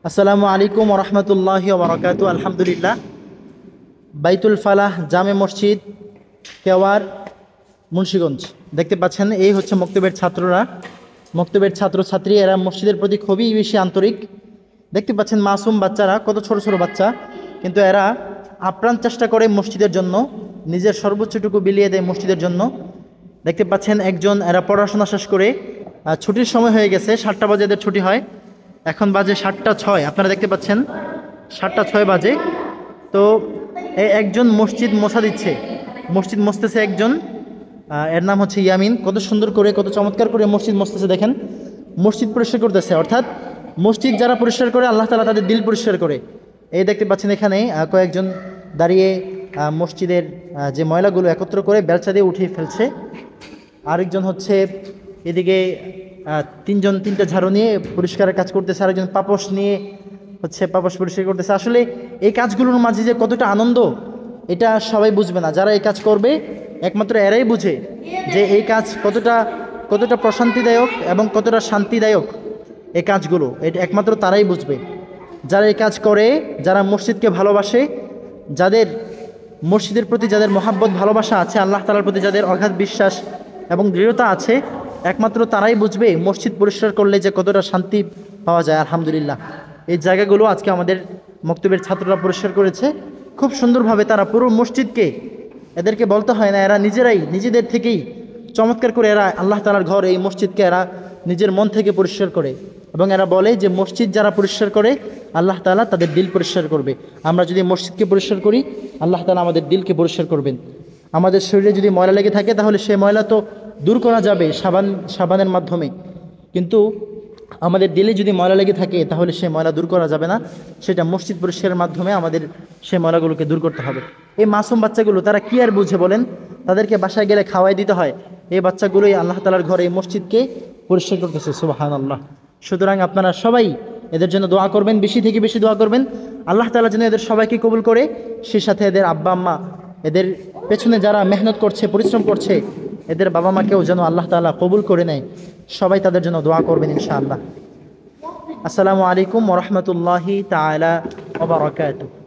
আসসালামু আলাইকুম ওরহমতুল্লাহি ওবরাকাতু। আলহামদুলিল্লাহ। বাইতুল ফালাহ জামে মসজিদ, কেওয়ার, মুন্সিগঞ্জ। দেখতে পাচ্ছেন এই হচ্ছে মক্তবের ছাত্ররা, মক্তবের ছাত্রছাত্রী। এরা মসজিদের প্রতি খুবই বেশি আন্তরিক। দেখতে পাচ্ছেন মাসুম বাচ্চারা, কত ছোট ছোট বাচ্চা, কিন্তু এরা আপ্রাণ চেষ্টা করে মসজিদের জন্য, নিজের সর্বোচ্চটুকু বিলিয়ে দেয় মসজিদের জন্য। দেখতে পাচ্ছেন একজন, এরা পড়াশোনা শেষ করে ছুটির সময় হয়ে গেছে, 7টা বাজে এদের ছুটি হয়, এখন বাজে 7টা 6। আপনারা দেখতে পাচ্ছেন 7টা 6 বাজে। তো একজন মসজিদ মোছা দিচ্ছে, মসজিদ মুছতেছে একজন, এর নাম হচ্ছে ইয়ামিন। কত সুন্দর করে, কত চমৎকার করে মসজিদ মুছতেছে দেখেন, মসজিদ পরিষ্কার করতেছে। অর্থাৎ মসজিদ যারা পরিষ্কার করে, আল্লাহ তাআলা তাদের দিল পরিষ্কার করে। এই দেখতে পাচ্ছেন এখানে কয়েকজন দাঁড়িয়ে মসজিদের যে ময়লাগুলো একত্র করে বেলচা দিয়ে উঠিয়ে ফেলছে। আরেকজন হচ্ছে এদিকে তিনটা ঝাড়ু নিয়ে পরিষ্কারের কাজ করতেছে, আরেকজন পাপোশ নিয়ে হচ্ছে পাপোশ পরিষ্কার করতেছে। আসলে এই কাজগুলোর মাঝে যে কতটা আনন্দ, এটা সবাই বুঝবে না। যারা এই কাজ করবে একমাত্র এরাই বুঝে যে এই কাজ কতটা প্রশান্তিদায়ক এবং কতটা শান্তিদায়ক। এই কাজগুলো এটা একমাত্র তারাই বুঝবে, যারা এই কাজ করে, যারা মসজিদকে ভালোবাসে, যাদের মসজিদের প্রতি যাদের মহাব্বত ভালোবাসা আছে, আল্লাহ তাআলার প্রতি যাদের অগাধ বিশ্বাস এবং দৃঢ়তা আছে, একমাত্র তারাই বুঝবে মসজিদ পরিষ্কার করলে যে কতটা শান্তি পাওয়া যায়। আলহামদুলিল্লাহ, এই জায়গাগুলো আজকে আমাদের মক্তবের ছাত্ররা পরিষ্কার করেছে খুব সুন্দরভাবে। তারা পুরো মসজিদকে, এদেরকে বলতে হয় না, এরা নিজেদের থেকেই চমৎকার করে এরা আল্লাহ তাআলার ঘর, এই মসজিদকে এরা নিজের মন থেকে পরিষ্কার করে। এবং এরা বলে যে মসজিদ যারা পরিষ্কার করে, আল্লাহ তাআলা তাদের দিল পরিষ্কার করবে। আমরা যদি মসজিদকে পরিষ্কার করি, আল্লাহ তাআলা আমাদের দিলকে পরিষ্কার করবেন। আমাদের শরীরে যদি ময়লা লেগে থাকে, তাহলে সেই ময়লা তো দূর করা যাবে সাবানের মাধ্যমে, কিন্তু আমাদের দিলে যদি ময়লা লেগে থাকে, তাহলে সেই ময়লা দূর করা যাবে না। সেটা মসজিদ পরিষ্কারের মাধ্যমে আমাদের সেই ময়লাগুলোকে দূর করতে হবে। এই মাসুম বাচ্চাগুলো, তারা কি আর বুঝে বলেন? তাদেরকে বাসায় গেলে খাওয়াই দিতে হয়। এই বাচ্চাগুলোই আল্লাহ তাআলার ঘরে, এই মসজিদকে পরিষ্কার করতেছে। সুবহানাল্লাহ। সুতরাং আপনারা সবাই এদের জন্য দোয়া করবেন, বেশি থেকে বেশি দোয়া করবেন। আল্লাহ তাআলা যেন এদের সবাইকে কবুল করে, সেই সাথে এদের আব্বা আম্মা, এদের পেছনে যারা মেহনত করছে, পরিশ্রম করছে, এদের বাবা মাকেও যেন আল্লাহ তাআলা কবুল করে নেয়। সবাই তাদের জন্য দোয়া করবেন ইনশাআল্লাহ। আসসালামু আলাইকুম ওয়া রাহমাতুল্লাহি তাআলা ওয়া বারাকাতুহু।